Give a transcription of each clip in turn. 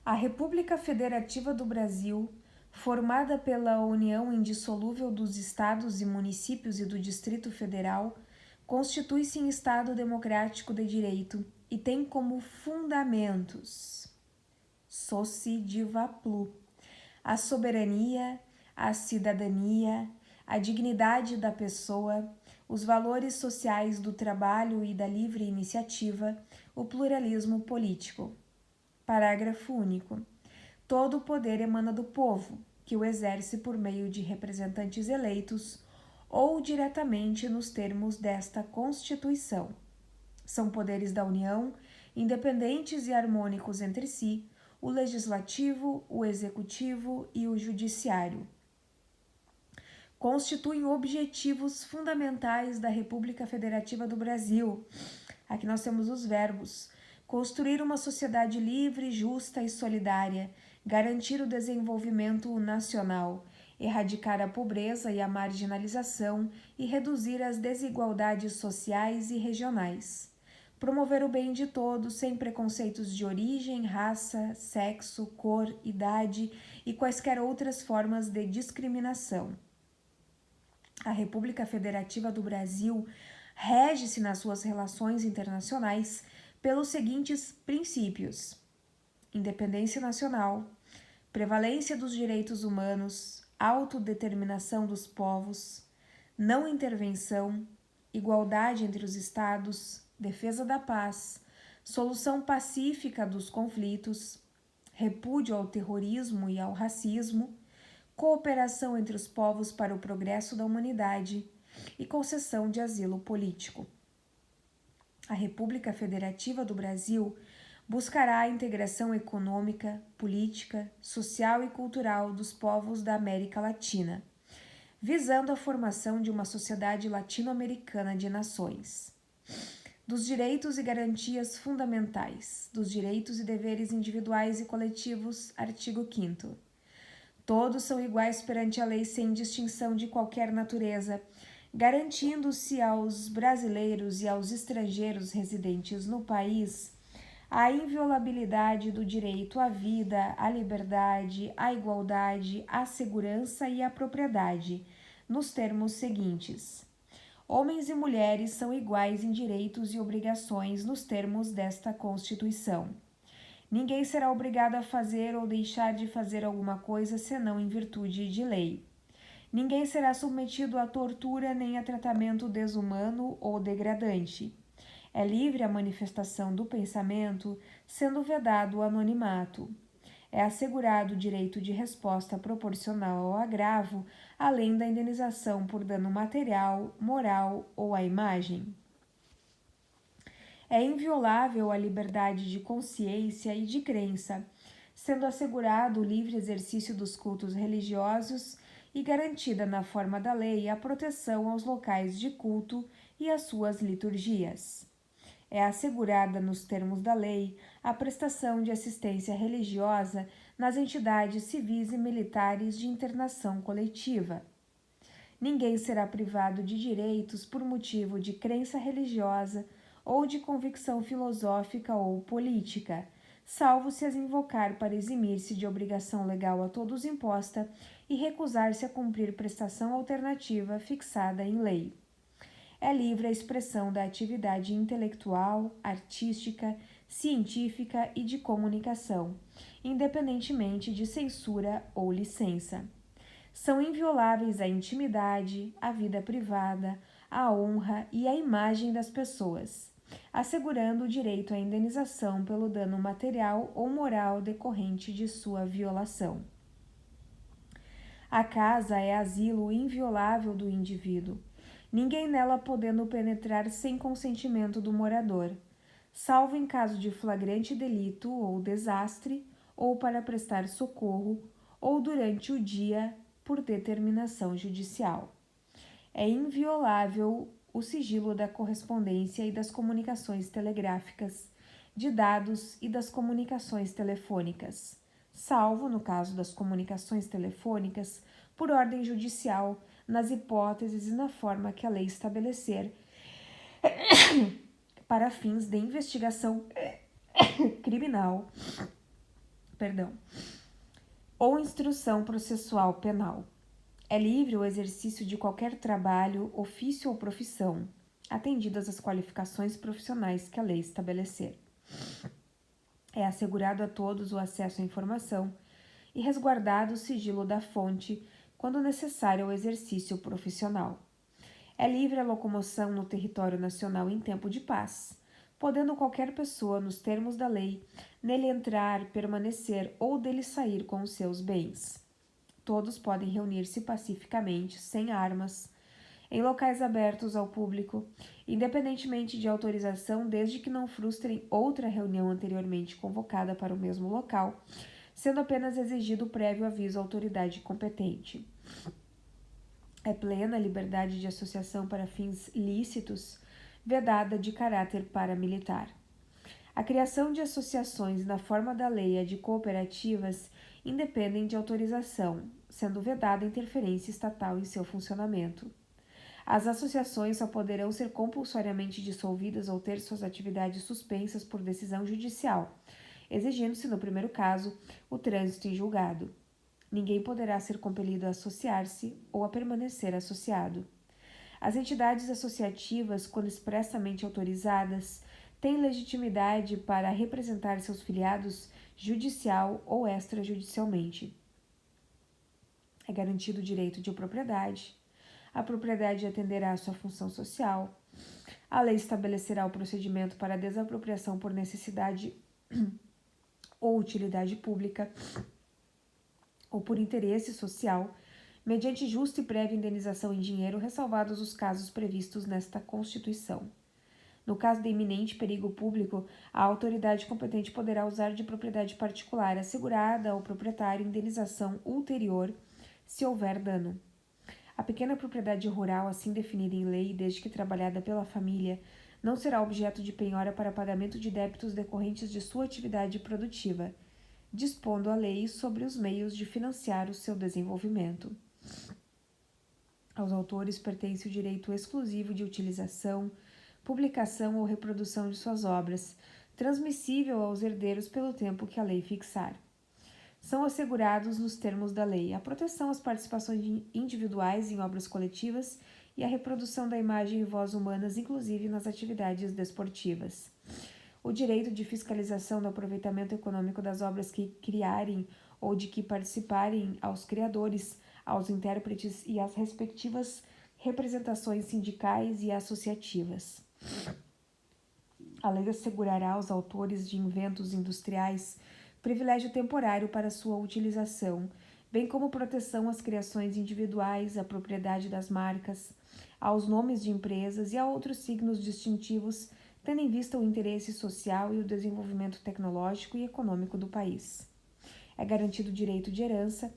A República Federativa do Brasil, formada pela união indissolúvel dos estados e municípios e do Distrito Federal, constitui-se em Estado democrático de direito e tem como fundamentos Soci Diva Plu, a soberania, a cidadania, a dignidade da pessoa, os valores sociais do trabalho e da livre iniciativa, o pluralismo político. Parágrafo único. Todo o poder emana do povo, que o exerce por meio de representantes eleitos ou diretamente nos termos desta Constituição. São poderes da União, independentes e harmônicos entre si, o Legislativo, o Executivo e o Judiciário. Constituem objetivos fundamentais da República Federativa do Brasil. Aqui nós temos os verbos: construir uma sociedade livre, justa e solidária, garantir o desenvolvimento nacional, erradicar a pobreza e a marginalização e reduzir as desigualdades sociais e regionais. Promover o bem de todos sem preconceitos de origem, raça, sexo, cor, idade e quaisquer outras formas de discriminação. A República Federativa do Brasil rege-se nas suas relações internacionais pelos seguintes princípios: independência nacional, prevalência dos direitos humanos, autodeterminação dos povos, não intervenção, igualdade entre os estados, defesa da paz, solução pacífica dos conflitos, repúdio ao terrorismo e ao racismo, cooperação entre os povos para o progresso da humanidade e concessão de asilo político. A República Federativa do Brasil buscará a integração econômica, política, social e cultural dos povos da América Latina, visando a formação de uma sociedade latino-americana de nações. Dos direitos e garantias fundamentais, dos direitos e deveres individuais e coletivos, artigo 5º. Todos são iguais perante a lei sem distinção de qualquer natureza, garantindo-se aos brasileiros e aos estrangeiros residentes no país a inviolabilidade do direito à vida, à liberdade, à igualdade, à segurança e à propriedade, nos termos seguintes: homens e mulheres são iguais em direitos e obrigações nos termos desta Constituição. Ninguém será obrigado a fazer ou deixar de fazer alguma coisa senão em virtude de lei. Ninguém será submetido a tortura nem a tratamento desumano ou degradante. É livre a manifestação do pensamento, sendo vedado o anonimato. É assegurado o direito de resposta proporcional ao agravo, além da indenização por dano material, moral ou à imagem. É inviolável a liberdade de consciência e de crença, sendo assegurado o livre exercício dos cultos religiosos e garantida na forma da lei a proteção aos locais de culto e às suas liturgias. É assegurada, nos termos da lei, a prestação de assistência religiosa nas entidades civis e militares de internação coletiva. Ninguém será privado de direitos por motivo de crença religiosa ou de convicção filosófica ou política, salvo se as invocar para eximir-se de obrigação legal a todos imposta e recusar-se a cumprir prestação alternativa fixada em lei. É livre a expressão da atividade intelectual, artística, científica e de comunicação, independentemente de censura ou licença. São invioláveis a intimidade, a vida privada, a honra e a imagem das pessoas, assegurando o direito à indenização pelo dano material ou moral decorrente de sua violação. A casa é asilo inviolável do indivíduo, ninguém nela podendo penetrar sem consentimento do morador, salvo em caso de flagrante delito ou desastre, ou para prestar socorro, ou durante o dia por determinação judicial. É inviolável o sigilo da correspondência e das comunicações telegráficas, de dados e das comunicações telefônicas, salvo, no caso das comunicações telefônicas, por ordem judicial, nas hipóteses e na forma que a lei estabelecer, para fins de investigação criminal, ou instrução processual penal. É livre o exercício de qualquer trabalho, ofício ou profissão, atendidas as qualificações profissionais que a lei estabelecer. É assegurado a todos o acesso à informação e resguardado o sigilo da fonte quando necessário ao exercício profissional. É livre a locomoção no território nacional em tempo de paz, podendo qualquer pessoa, nos termos da lei, nele entrar, permanecer ou dele sair com os seus bens. Todos podem reunir-se pacificamente, sem armas, em locais abertos ao público, independentemente de autorização, desde que não frustrem outra reunião anteriormente convocada para o mesmo local, sendo apenas exigido prévio aviso à autoridade competente. É plena a liberdade de associação para fins lícitos, vedada de caráter paramilitar. A criação de associações na forma da lei e a de cooperativas independem de autorização, sendo vedada a interferência estatal em seu funcionamento. As associações só poderão ser compulsoriamente dissolvidas ou ter suas atividades suspensas por decisão judicial, exigindo-se, no primeiro caso, o trânsito em julgado. Ninguém poderá ser compelido a associar-se ou a permanecer associado. As entidades associativas, quando expressamente autorizadas, têm legitimidade para representar seus filiados judicial ou extrajudicialmente. É garantido o direito de propriedade. A propriedade atenderá à sua função social. A lei estabelecerá o procedimento para a desapropriação por necessidade ou utilidade pública ou por interesse social, mediante justa e prévia indenização em dinheiro, ressalvados os casos previstos nesta Constituição. No caso de iminente perigo público, a autoridade competente poderá usar de propriedade particular assegurada ao proprietário indenização ulterior, se houver dano. A pequena propriedade rural, assim definida em lei, desde que trabalhada pela família, não será objeto de penhora para pagamento de débitos decorrentes de sua atividade produtiva, dispondo a lei sobre os meios de financiar o seu desenvolvimento. Aos autores pertence o direito exclusivo de utilização, publicação ou reprodução de suas obras, transmissível aos herdeiros pelo tempo que a lei fixar. São assegurados, nos termos da lei, a proteção às participações individuais em obras coletivas e a reprodução da imagem e voz humanas, inclusive nas atividades desportivas. O direito de fiscalização do aproveitamento econômico das obras que criarem ou de que participarem aos criadores, aos intérpretes e às respectivas representações sindicais e associativas. A lei assegurará aos autores de inventos industriais privilégio temporário para sua utilização, bem como proteção às criações individuais, à propriedade das marcas, aos nomes de empresas e a outros signos distintivos, tendo em vista o interesse social e o desenvolvimento tecnológico e econômico do país. É garantido o direito de herança.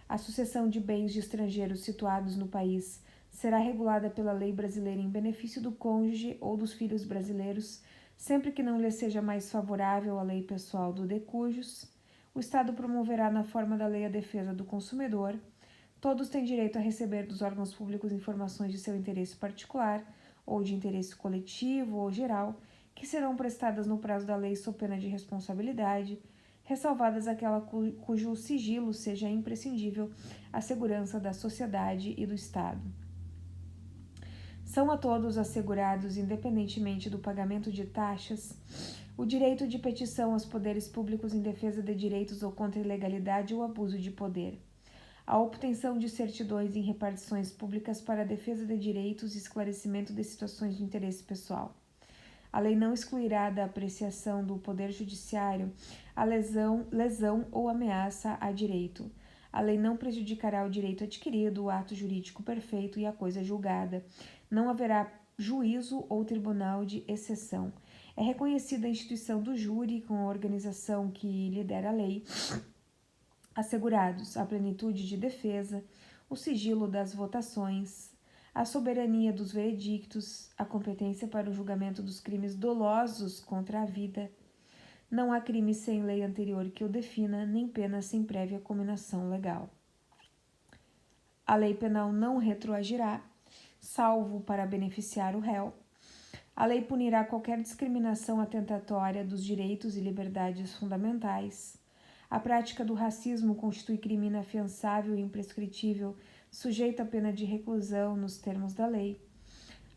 A sucessão de bens de estrangeiros situados no país será regulada pela lei brasileira em benefício do cônjuge ou dos filhos brasileiros, sempre que não lhe seja mais favorável a lei pessoal do de cujos. O Estado promoverá na forma da lei a defesa do consumidor. Todos têm direito a receber dos órgãos públicos informações de seu interesse particular ou de interesse coletivo ou geral, que serão prestadas no prazo da lei sob pena de responsabilidade, ressalvadas aquela cujo sigilo seja imprescindível à segurança da sociedade e do Estado. São a todos assegurados, independentemente do pagamento de taxas, o direito de petição aos poderes públicos em defesa de direitos ou contra a ilegalidade ou abuso de poder, a obtenção de certidões em repartições públicas para a defesa de direitos e esclarecimento de situações de interesse pessoal. A lei não excluirá da apreciação do Poder Judiciário a lesão ou ameaça a direito. A lei não prejudicará o direito adquirido, o ato jurídico perfeito e a coisa julgada. Não haverá juízo ou tribunal de exceção. É reconhecida a instituição do júri com a organização que lhe der a lei, assegurados a plenitude de defesa, o sigilo das votações, a soberania dos veredictos, a competência para o julgamento dos crimes dolosos contra a vida. Não há crime sem lei anterior que o defina, nem pena sem prévia cominação legal. A lei penal não retroagirá, salvo para beneficiar o réu. A lei punirá qualquer discriminação atentatória dos direitos e liberdades fundamentais. A prática do racismo constitui crime inafiançável e imprescritível, sujeito à pena de reclusão nos termos da lei.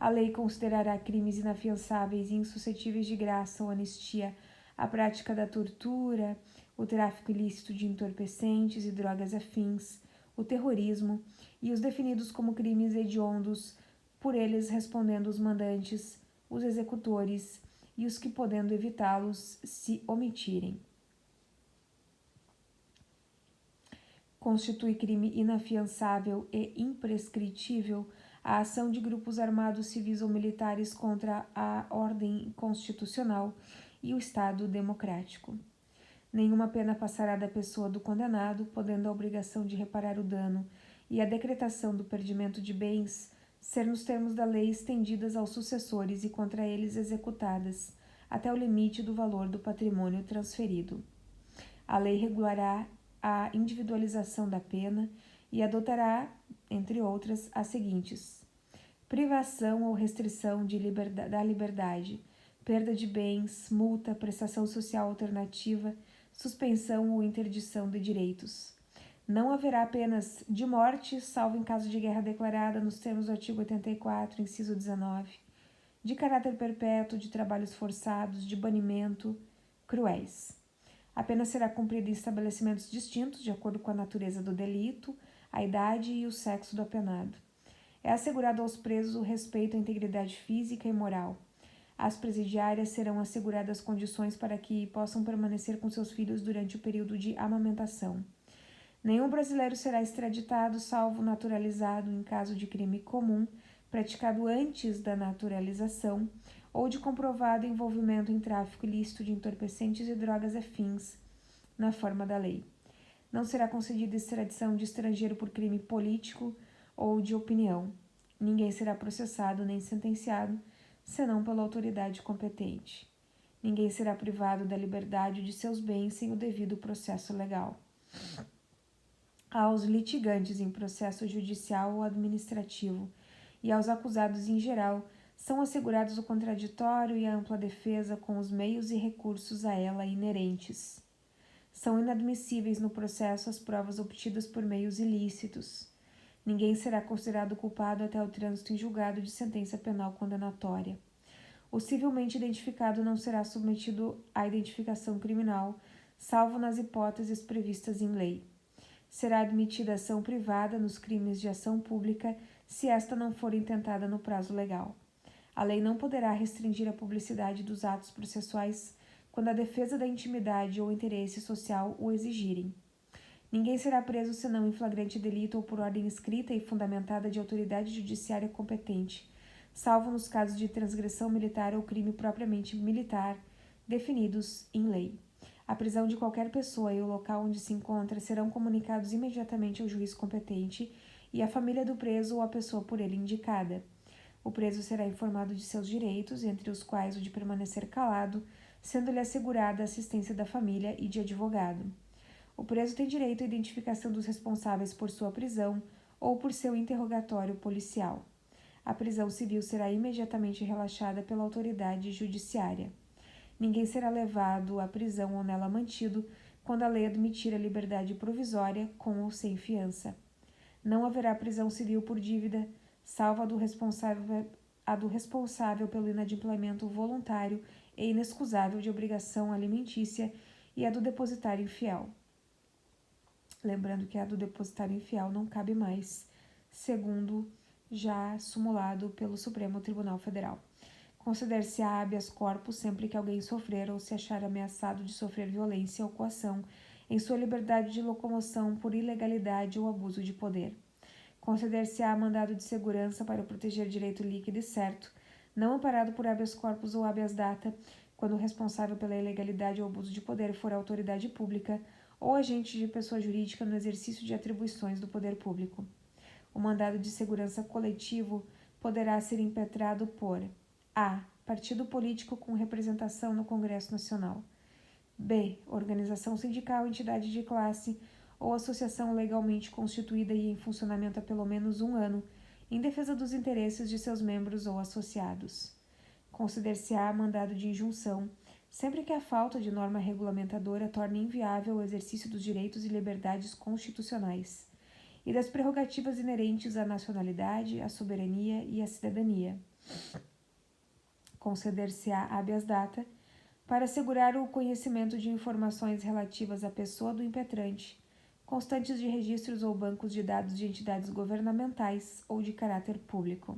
A lei considerará crimes inafiançáveis e insuscetíveis de graça ou anistia a prática da tortura, o tráfico ilícito de entorpecentes e drogas afins, o terrorismo e os definidos como crimes hediondos, por eles respondendo os mandantes, os executores e os que, podendo evitá-los, se omitirem. Constitui crime inafiançável e imprescritível a ação de grupos armados civis ou militares contra a ordem constitucional e o Estado democrático. Nenhuma pena passará da pessoa do condenado, podendo a obrigação de reparar o dano e a decretação do perdimento de bens ser nos termos da lei estendidas aos sucessores e contra eles executadas, até o limite do valor do patrimônio transferido. A lei regulará a individualização da pena e adotará, entre outras, as seguintes: privação ou restrição da liberdade, perda de bens, multa, prestação social alternativa, suspensão ou interdição de direitos. Não haverá penas de morte, salvo em caso de guerra declarada nos termos do artigo 84, inciso 19, de caráter perpétuo, de trabalhos forçados, de banimento, cruéis. A pena será cumprida em estabelecimentos distintos, de acordo com a natureza do delito, a idade e o sexo do apenado. É assegurado aos presos o respeito à integridade física e moral. Às presidiárias serão asseguradas condições para que possam permanecer com seus filhos durante o período de amamentação. Nenhum brasileiro será extraditado, salvo naturalizado em caso de crime comum, praticado antes da naturalização, ou de comprovado envolvimento em tráfico ilícito de entorpecentes e drogas afins, na forma da lei. Não será concedida extradição de estrangeiro por crime político ou de opinião. Ninguém será processado nem sentenciado, senão pela autoridade competente. Ninguém será privado da liberdade de seus bens sem o devido processo legal. Aos litigantes em processo judicial ou administrativo e aos acusados em geral são assegurados o contraditório e a ampla defesa com os meios e recursos a ela inerentes. São inadmissíveis no processo as provas obtidas por meios ilícitos. Ninguém será considerado culpado até o trânsito em julgado de sentença penal condenatória. O civilmente identificado não será submetido à identificação criminal, salvo nas hipóteses previstas em lei. Será admitida ação privada nos crimes de ação pública se esta não for intentada no prazo legal. A lei não poderá restringir a publicidade dos atos processuais quando a defesa da intimidade ou interesse social o exigirem. Ninguém será preso senão em flagrante delito ou por ordem escrita e fundamentada de autoridade judiciária competente, salvo nos casos de transgressão militar ou crime propriamente militar, definidos em lei. A prisão de qualquer pessoa e o local onde se encontra serão comunicados imediatamente ao juiz competente e à família do preso ou à pessoa por ele indicada. O preso será informado de seus direitos, entre os quais o de permanecer calado, sendo-lhe assegurada a assistência da família e de advogado. O preso tem direito à identificação dos responsáveis por sua prisão ou por seu interrogatório policial. A prisão civil será imediatamente relaxada pela autoridade judiciária. Ninguém será levado à prisão ou nela mantido quando a lei admitir a liberdade provisória, com ou sem fiança. Não haverá prisão civil por dívida, salvo a do responsável pelo inadimplemento voluntário e inexcusável de obrigação alimentícia e a do depositário infiel. Lembrando que a do depositário infiel não cabe mais, segundo já sumulado pelo Supremo Tribunal Federal. Considera-se-á habeas corpus sempre que alguém sofrer ou se achar ameaçado de sofrer violência ou coação em sua liberdade de locomoção por ilegalidade ou abuso de poder. Considera-se-á mandado de segurança para proteger direito líquido e certo, não amparado por habeas corpus ou habeas data, quando o responsável pela ilegalidade ou abuso de poder for a autoridade pública ou agente de pessoa jurídica no exercício de atribuições do poder público. O mandado de segurança coletivo poderá ser impetrado por a. Partido político com representação no Congresso Nacional. B. Organização sindical, entidade de classe ou associação legalmente constituída e em funcionamento há pelo menos 1 ano, em defesa dos interesses de seus membros ou associados. Considera-se-á mandado de injunção sempre que a falta de norma regulamentadora torne inviável o exercício dos direitos e liberdades constitucionais e das prerrogativas inerentes à nacionalidade, à soberania e à cidadania. Conceder-se-á habeas data para assegurar o conhecimento de informações relativas à pessoa do impetrante, constantes de registros ou bancos de dados de entidades governamentais ou de caráter público.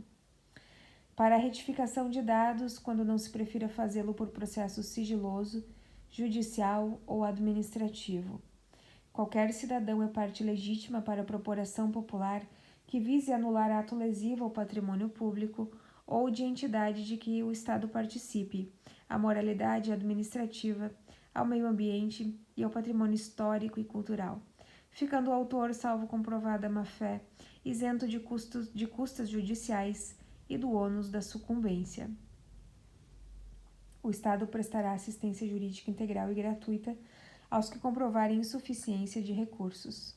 Para a retificação de dados, quando não se prefira fazê-lo por processo sigiloso, judicial ou administrativo. Qualquer cidadão é parte legítima para propor ação popular que vise anular ato lesivo ao patrimônio público ou de entidade de que o Estado participe, à moralidade administrativa, ao meio ambiente e ao patrimônio histórico e cultural, ficando o autor, salvo comprovada má-fé, isento de custas judiciais e do ônus da sucumbência. O Estado prestará assistência jurídica integral e gratuita aos que comprovarem insuficiência de recursos.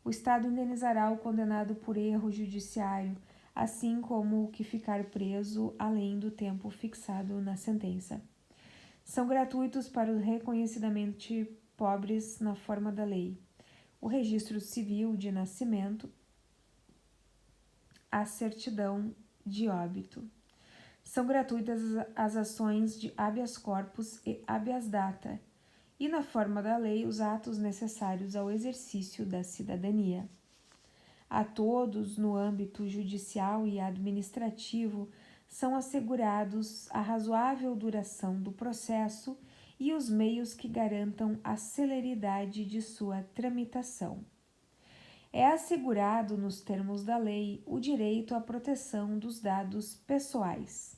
O Estado indenizará o condenado por erro judiciário, assim como o que ficar preso além do tempo fixado na sentença. São gratuitos para os reconhecidamente pobres na forma da lei o registro civil de nascimento, a certidão de óbito. São gratuitas as ações de habeas corpus e habeas data, e na forma da lei os atos necessários ao exercício da cidadania. A todos, no âmbito judicial e administrativo, são assegurados a razoável duração do processo e os meios que garantam a celeridade de sua tramitação. É assegurado, nos termos da lei, o direito à proteção dos dados pessoais,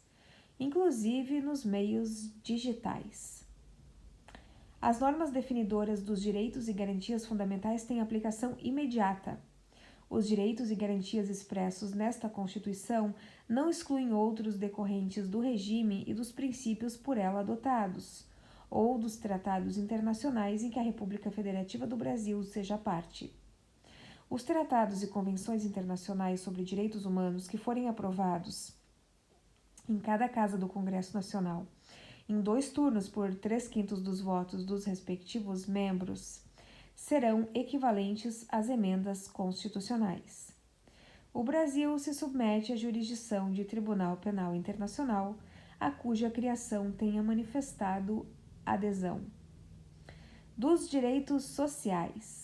inclusive nos meios digitais. As normas definidoras dos direitos e garantias fundamentais têm aplicação imediata. Os direitos e garantias expressos nesta Constituição não excluem outros decorrentes do regime e dos princípios por ela adotados, ou dos tratados internacionais em que a República Federativa do Brasil seja parte. Os tratados e convenções internacionais sobre direitos humanos que forem aprovados em cada casa do Congresso Nacional, em 2 turnos por 3/5 dos votos dos respectivos membros, serão equivalentes às emendas constitucionais. O Brasil se submete à jurisdição de Tribunal Penal Internacional, a cuja criação tenha manifestado adesão. Dos direitos sociais.